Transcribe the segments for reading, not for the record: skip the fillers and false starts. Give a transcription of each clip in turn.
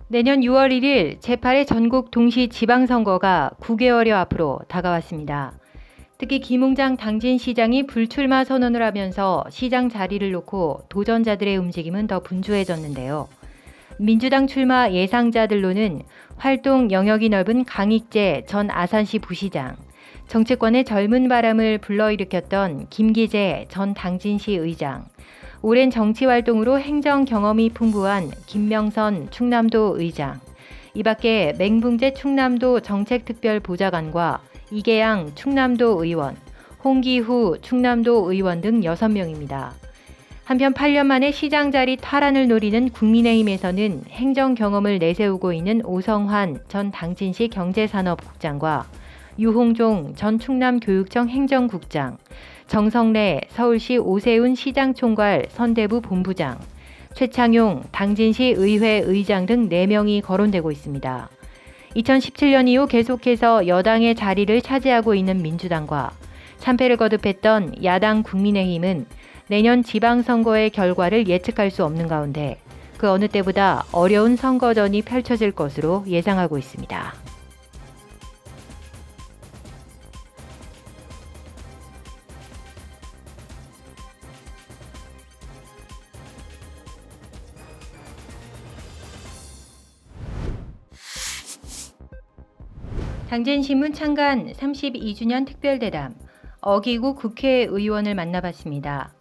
내년 6월 1일 제8회 전국 동시 지방선거가 9개월여 앞으로 다가왔습니다. 특히 김웅장 당진시장이 불출마 선언을 하면서 시장 자리를 놓고 도전자들의 움직임은 더 분주해졌는데요. 민주당 출마 예상자들로는 활동 영역이 넓은 강익재 전 아산시 부시장, 정치권의 젊은 바람을 불러일으켰던 김기재 전 당진시 의장, 오랜 정치 활동으로 행정 경험이 풍부한 김명선 충남도 의장, 이 밖에 맹붕재 충남도 정책특별보좌관과 이계양 충남도 의원, 홍기후 충남도 의원 등 6명입니다. 한편 8년 만에 시장 자리 탈환을 노리는 국민의힘에서는 행정 경험을 내세우고 있는 오성환 전 당진시 경제산업국장과 유홍종 전 충남교육청 행정국장, 정성래 서울시 오세훈 시장총괄 선대부 본부장, 최창용 당진시 의회 의장 등 4명이 거론되고 있습니다. 2017년 이후 계속해서 여당의 자리를 차지하고 있는 민주당과 참패를 거듭했던 야당 국민의힘은 내년 지방선거의 결과를 예측할 수 없는 가운데 그 어느 때보다 어려운 선거전이 펼쳐질 것으로 예상하고 있습니다. 당진신문 창간 32주년 특별대담, 어기구 국회의원을 만나봤습니다.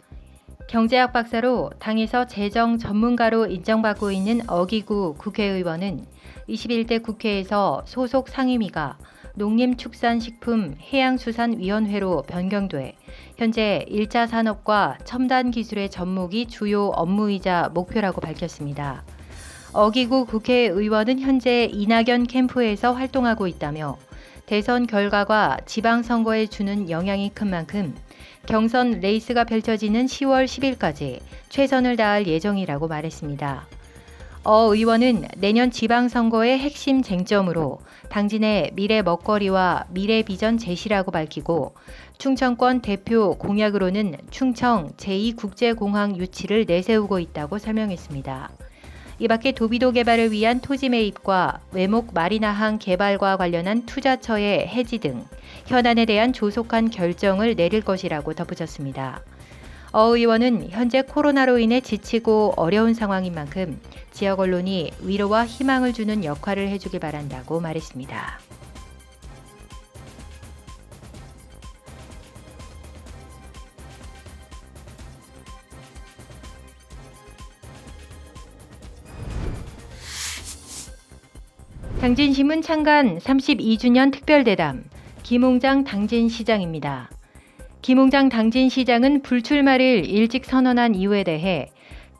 경제학 박사로 당에서 재정 전문가로 인정받고 있는 어기구 국회의원은 21대 국회에서 소속 상임위가 농림축산식품해양수산위원회로 변경돼 현재 1차 산업과 첨단 기술의 접목이 주요 업무이자 목표라고 밝혔습니다. 어기구 국회의원은 현재 이낙연 캠프에서 활동하고 있다며 대선 결과가 지방선거에 주는 영향이 큰 만큼 경선 레이스가 펼쳐지는 10월 10일까지 최선을 다할 예정이라고 말했습니다. 어 의원은 내년 지방선거의 핵심 쟁점으로 당진의 미래 먹거리와 미래 비전 제시라고 밝히고 충청권 대표 공약으로는 충청 제2국제공항 유치를 내세우고 있다고 설명했습니다. 이 밖에 도비도 개발을 위한 토지 매입과 외목 마리나항 개발과 관련한 투자처의 해지 등 현안에 대한 조속한 결정을 내릴 것이라고 덧붙였습니다. 어 의원은 현재 코로나로 인해 지치고 어려운 상황인 만큼 지역 언론이 위로와 희망을 주는 역할을 해주길 바란다고 말했습니다. 당진신문 창간 32주년 특별대담, 김웅장 당진시장입니다. 김웅장 당진시장은 불출마를 일찍 선언한 이유에 대해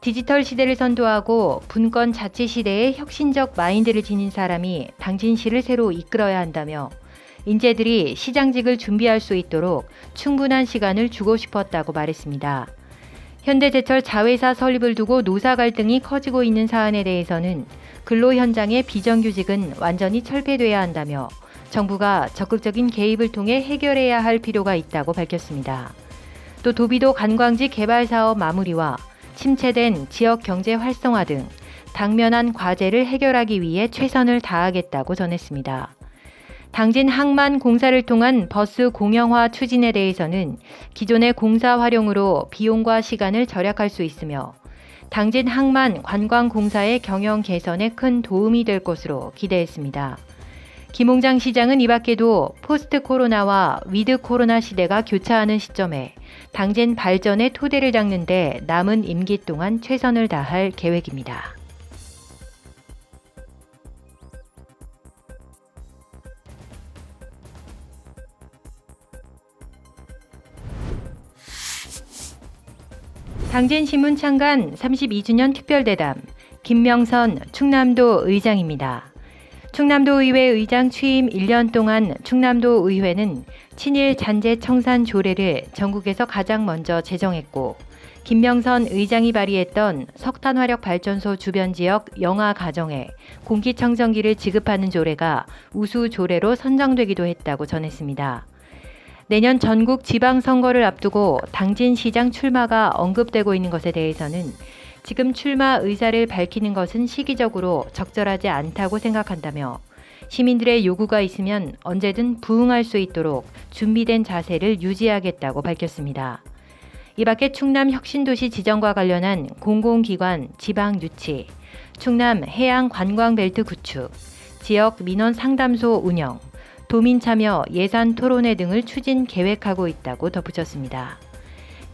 디지털 시대를 선도하고 분권 자치 시대의 혁신적 마인드를 지닌 사람이 당진시를 새로 이끌어야 한다며 인재들이 시장직을 준비할 수 있도록 충분한 시간을 주고 싶었다고 말했습니다. 현대제철 자회사 설립을 두고 노사 갈등이 커지고 있는 사안에 대해서는 근로 현장의 비정규직은 완전히 철폐돼야 한다며 정부가 적극적인 개입을 통해 해결해야 할 필요가 있다고 밝혔습니다. 또 도비도 관광지 개발 사업 마무리와 침체된 지역 경제 활성화 등 당면한 과제를 해결하기 위해 최선을 다하겠다고 전했습니다. 당진 항만 공사를 통한 버스 공영화 추진에 대해서는 기존의 공사 활용으로 비용과 시간을 절약할 수 있으며 당진 항만 관광공사의 경영 개선에 큰 도움이 될 것으로 기대했습니다. 김웅장 시장은 이 밖에도 포스트 코로나와 위드 코로나 시대가 교차하는 시점에 당진 발전의 토대를 닦는 데 남은 임기 동안 최선을 다할 계획입니다. 당진신문 창간 32주년 특별대담, 김명선 충남도 의장입니다. 충남도의회 의장 취임 1년 동안 충남도의회는 친일 잔재 청산 조례를 전국에서 가장 먼저 제정했고 김명선 의장이 발의했던 석탄화력 발전소 주변 지역 영아 가정에 공기청정기를 지급하는 조례가 우수 조례로 선정되기도 했다고 전했습니다. 내년 전국 지방선거를 앞두고 당진시장 출마가 언급되고 있는 것에 대해서는 지금 출마 의사를 밝히는 것은 시기적으로 적절하지 않다고 생각한다며 시민들의 요구가 있으면 언제든 부응할 수 있도록 준비된 자세를 유지하겠다고 밝혔습니다. 이 밖에 충남 혁신도시 지정과 관련한 공공기관 지방 유치, 충남 해양 관광벨트 구축, 지역 민원 상담소 운영, 도민 참여 예산 토론회 등을 추진 계획하고 있다고 덧붙였습니다.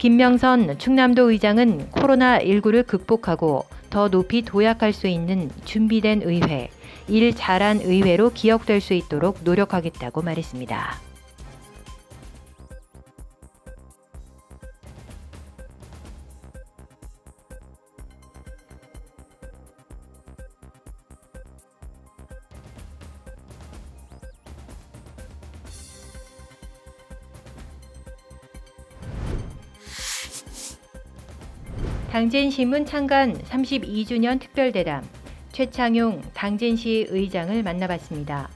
김명선 충남도 의장은 코로나19를 극복하고 더 높이 도약할 수 있는 준비된 의회, 일 잘한 의회로 기억될 수 있도록 노력하겠다고 말했습니다. 당진신문 창간 32주년 특별대담, 최창용 당진시 의장을 만나봤습니다.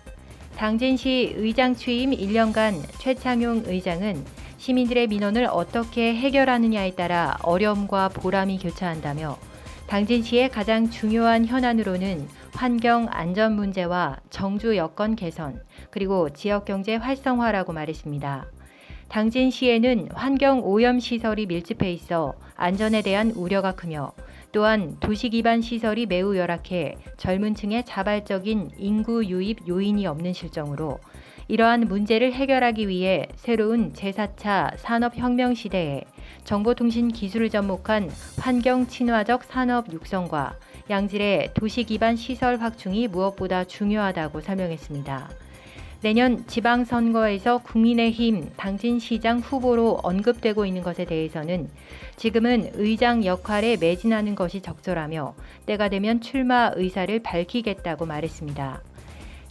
당진시 의장 취임 1년간 최창용 의장은 시민들의 민원을 어떻게 해결하느냐에 따라 어려움과 보람이 교차한다며 당진시의 가장 중요한 현안으로는 환경 안전 문제와 정주 여건 개선, 그리고 지역경제 활성화라고 말했습니다. 당진시에는 환경 오염 시설이 밀집해 있어 안전에 대한 우려가 크며 또한 도시 기반 시설이 매우 열악해 젊은 층의 자발적인 인구 유입 요인이 없는 실정으로 이러한 문제를 해결하기 위해 새로운 제4차 산업혁명 시대에 정보통신 기술을 접목한 환경 친화적 산업 육성과 양질의 도시 기반 시설 확충이 무엇보다 중요하다고 설명했습니다. 내년 지방선거에서 국민의힘 당진시장 후보로 언급되고 있는 것에 대해서는 지금은 의장 역할에 매진하는 것이 적절하며 때가 되면 출마 의사를 밝히겠다고 말했습니다.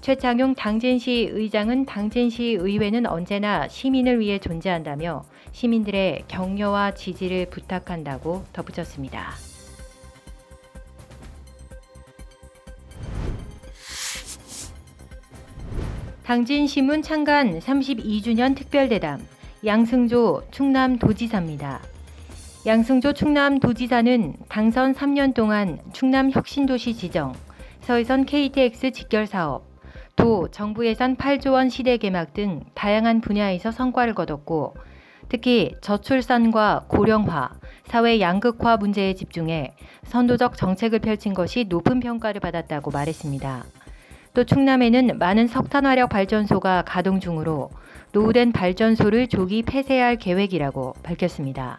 최창용 당진시 의장은 당진시 의회는 언제나 시민을 위해 존재한다며 시민들의 격려와 지지를 부탁한다고 덧붙였습니다. 당진신문 창간 32주년 특별대담, 양승조 충남도지사입니다. 양승조 충남도지사는 당선 3년 동안 충남혁신도시 지정, 서해선 KTX 직결사업, 도 정부 예산 8조 원 시대 개막 등 다양한 분야에서 성과를 거뒀고 특히 저출산과 고령화, 사회 양극화 문제에 집중해 선도적 정책을 펼친 것이 높은 평가를 받았다고 말했습니다. 또 충남에는 많은 석탄화력 발전소가 가동 중으로 노후된 발전소를 조기 폐쇄할 계획이라고 밝혔습니다.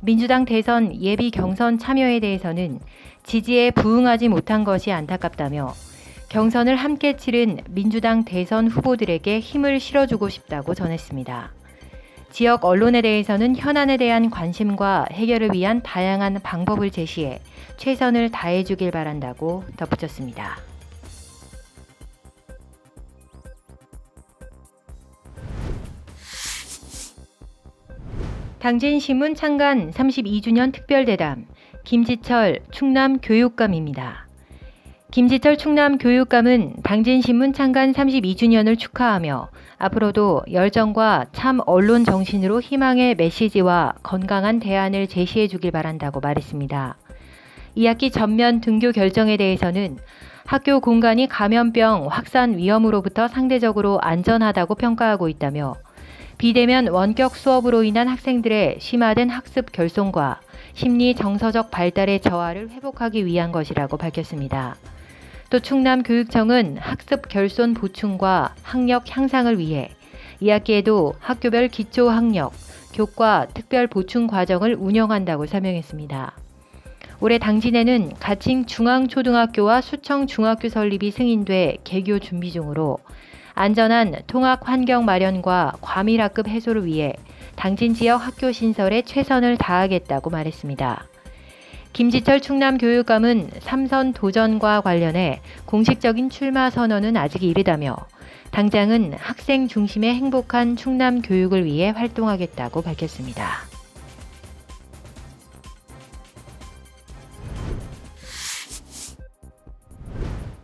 민주당 대선 예비 경선 참여에 대해서는 지지에 부응하지 못한 것이 안타깝다며 경선을 함께 치른 민주당 대선 후보들에게 힘을 실어주고 싶다고 전했습니다. 지역 언론에 대해서는 현안에 대한 관심과 해결을 위한 다양한 방법을 제시해 최선을 다해주길 바란다고 덧붙였습니다. 당진신문 창간 32주년 특별대담, 김지철 충남교육감입니다. 김지철 충남교육감은 당진신문 창간 32주년을 축하하며 앞으로도 열정과 참 언론 정신으로 희망의 메시지와 건강한 대안을 제시해 주길 바란다고 말했습니다. 2학기 전면 등교 결정에 대해서는 학교 공간이 감염병 확산 위험으로부터 상대적으로 안전하다고 평가하고 있다며 비대면 원격 수업으로 인한 학생들의 심화된 학습 결손과 심리 정서적 발달의 저하를 회복하기 위한 것이라고 밝혔습니다. 또 충남교육청은 학습 결손 보충과 학력 향상을 위해 2학기에도 학교별 기초학력, 교과 특별 보충 과정을 운영한다고 설명했습니다. 올해 당진에는 가칭 중앙초등학교와 수청 중학교 설립이 승인돼 개교 준비 중으로 안전한 통학 환경 마련과 과밀학급 해소를 위해 당진 지역 학교 신설에 최선을 다하겠다고 말했습니다. 김지철 충남교육감은 3선 도전과 관련해 공식적인 출마 선언은 아직 이르다며 당장은 학생 중심의 행복한 충남 교육을 위해 활동하겠다고 밝혔습니다.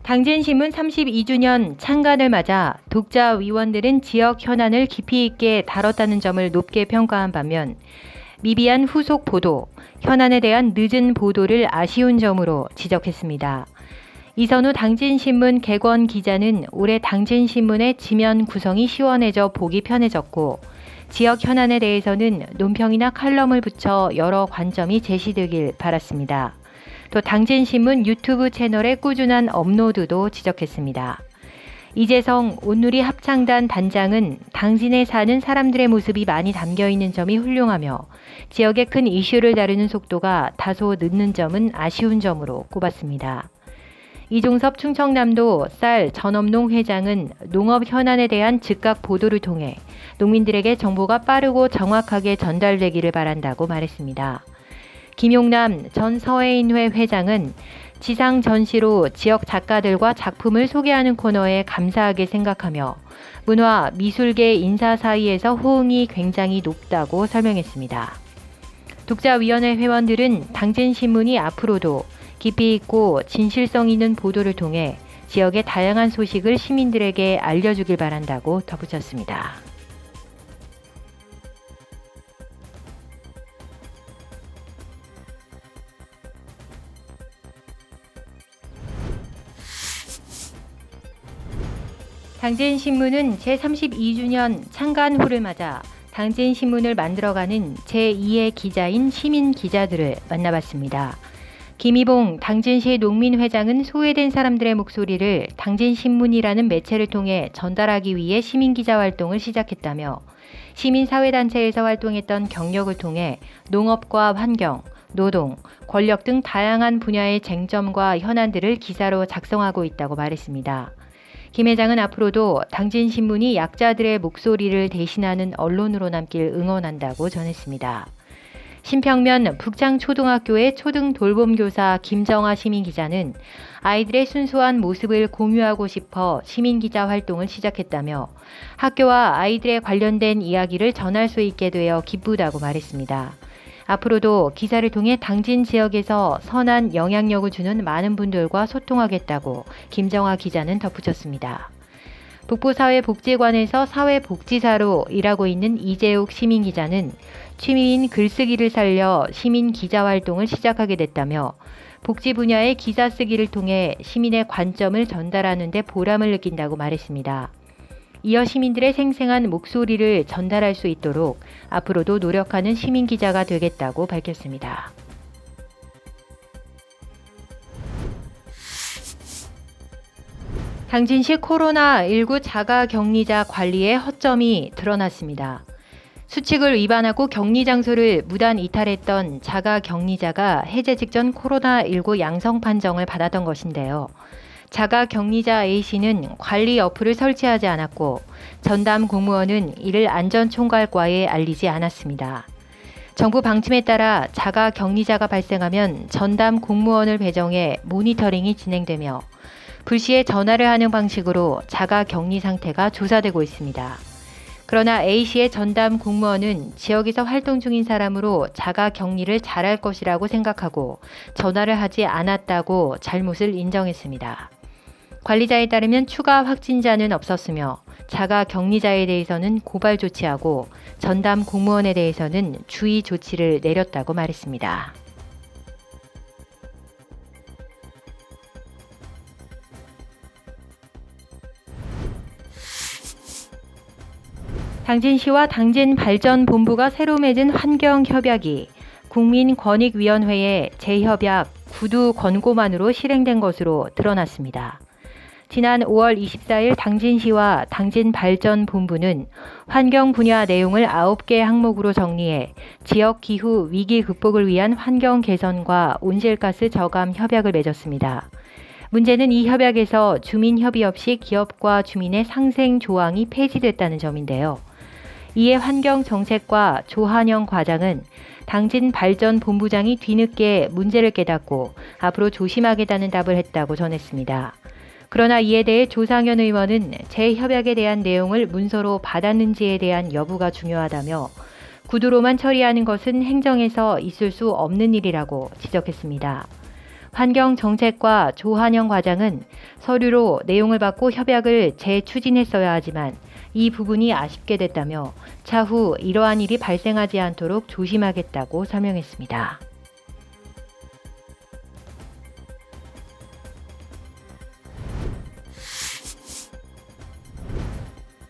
당진신문 32주년 창간을 맞아 독자 위원들은 지역 현안을 깊이 있게 다뤘다는 점을 높게 평가한 반면 미비한 후속 보도, 현안에 대한 늦은 보도를 아쉬운 점으로 지적했습니다. 이선우 당진신문 객원 기자는 올해 당진신문의 지면 구성이 시원해져 보기 편해졌고 지역 현안에 대해서는 논평이나 칼럼을 붙여 여러 관점이 제시되길 바랐습니다. 또 당진신문 유튜브 채널의 꾸준한 업로드도 지적했습니다. 이재성 온누리 합창단 단장은 당진에 사는 사람들의 모습이 많이 담겨있는 점이 훌륭하며 지역의 큰 이슈를 다루는 속도가 다소 늦는 점은 아쉬운 점으로 꼽았습니다. 이종섭 충청남도 쌀 전업농 회장은 농업 현안에 대한 즉각 보도를 통해 농민들에게 정보가 빠르고 정확하게 전달되기를 바란다고 말했습니다. 김용남 전 서해인회 회장은 지상 전시로 지역 작가들과 작품을 소개하는 코너에 감사하게 생각하며 문화, 미술계 인사 사이에서 호응이 굉장히 높다고 설명했습니다. 독자위원회 회원들은 당진신문이 앞으로도 깊이 있고 진실성 있는 보도를 통해 지역의 다양한 소식을 시민들에게 알려주길 바란다고 덧붙였습니다. 당진신문은 제32주년 창간호를 맞아 당진신문을 만들어가는 제2의 기자인 시민 기자들을 만나봤습니다. 김희봉 당진시 농민회장은 소외된 사람들의 목소리를 당진신문이라는 매체를 통해 전달하기 위해 시민기자 활동을 시작했다며 시민사회단체에서 활동했던 경력을 통해 농업과 환경, 노동, 권력 등 다양한 분야의 쟁점과 현안들을 기사로 작성하고 있다고 말했습니다. 김 회장은 앞으로도 당진신문이 약자들의 목소리를 대신하는 언론으로 남길 응원한다고 전했습니다. 신평면 북창초등학교의 초등 돌봄교사 김정아 시민기자는 아이들의 순수한 모습을 공유하고 싶어 시민기자 활동을 시작했다며 학교와 아이들에 관련된 이야기를 전할 수 있게 되어 기쁘다고 말했습니다. 앞으로도 기사를 통해 당진 지역에서 선한 영향력을 주는 많은 분들과 소통하겠다고 김정아 기자는 덧붙였습니다. 북부사회복지관에서 사회복지사로 일하고 있는 이재욱 시민기자는 취미인 글쓰기를 살려 시민 기자 활동을 시작하게 됐다며 복지 분야의 기사 쓰기를 통해 시민의 관점을 전달하는 데 보람을 느낀다고 말했습니다. 이어 시민들의 생생한 목소리를 전달할 수 있도록 앞으로도 노력하는 시민 기자가 되겠다고 밝혔습니다. 당진시 코로나19 자가격리자 관리에 허점이 드러났습니다. 수칙을 위반하고 격리 장소를 무단 이탈했던 자가격리자가 해제 직전 코로나19 양성 판정을 받았던 것인데요. 자가격리자 A씨는 관리 어플을 설치하지 않았고 전담 공무원은 이를 안전총괄과에 알리지 않았습니다. 정부 방침에 따라 자가격리자가 발생하면 전담 공무원을 배정해 모니터링이 진행되며 불시에 전화를 하는 방식으로 자가격리 상태가 조사되고 있습니다. 그러나 A씨의 전담 공무원은 지역에서 활동 중인 사람으로 자가격리를 잘할 것이라고 생각하고 전화를 하지 않았다고 잘못을 인정했습니다. 관리자에 따르면 추가 확진자는 없었으며 자가격리자에 대해서는 고발 조치하고 전담 공무원에 대해서는 주의 조치를 내렸다고 말했습니다. 당진시와 당진발전본부가 새로 맺은 환경협약이 국민권익위원회의 재협약 구두 권고만으로 실행된 것으로 드러났습니다. 지난 5월 24일 당진시와 당진발전본부는 환경 분야 내용을 9개 항목으로 정리해 지역 기후 위기 극복을 위한 환경 개선과 온실가스 저감 협약을 맺었습니다. 문제는 이 협약에서 주민 협의 없이 기업과 주민의 상생 조항이 폐지됐다는 점인데요. 이에 환경정책과 조한영 과장은 당진발전본부장이 뒤늦게 문제를 깨닫고 앞으로 조심하겠다는 답을 했다고 전했습니다. 그러나 이에 대해 조상현 의원은 재협약에 대한 내용을 문서로 받았는지에 대한 여부가 중요하다며 구두로만 처리하는 것은 행정에서 있을 수 없는 일이라고 지적했습니다. 환경정책과 조한영 과장은 서류로 내용을 받고 협약을 재추진했어야 하지만 이 부분이 아쉽게 됐다며 차후 이러한 일이 발생하지 않도록 조심하겠다고 설명했습니다.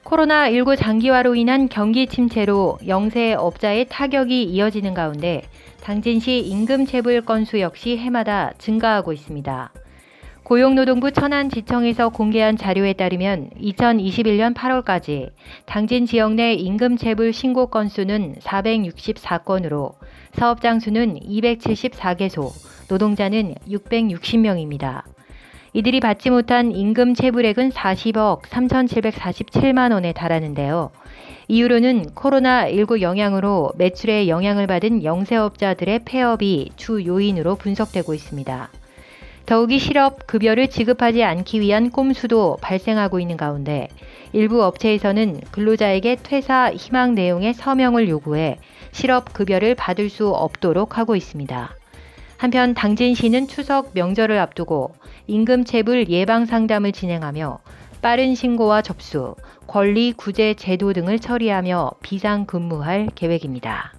코로나19 장기화로 인한 경기 침체로 영세업자의 타격이 이어지는 가운데 당진시 임금체불 건수 역시 해마다 증가하고 있습니다. 고용노동부 천안지청에서 공개한 자료에 따르면 2021년 8월까지 당진 지역 내 임금체불 신고 건수는 464건으로 사업장 수는 274개소, 노동자는 660명입니다. 이들이 받지 못한 임금 체불액은 40억 3,747만 원에 달하는데요. 이유로는 코로나19 영향으로 매출에 영향을 받은 영세업자들의 폐업이 주 요인으로 분석되고 있습니다. 더욱이 실업급여를 지급하지 않기 위한 꼼수도 발생하고 있는 가운데 일부 업체에서는 근로자에게 퇴사 희망 내용의 서명을 요구해 실업급여를 받을 수 없도록 하고 있습니다. 한편 당진시는 추석 명절을 앞두고 임금체불 예방상담을 진행하며 빠른 신고와 접수, 권리 구제 제도 등을 처리하며 비상근무할 계획입니다.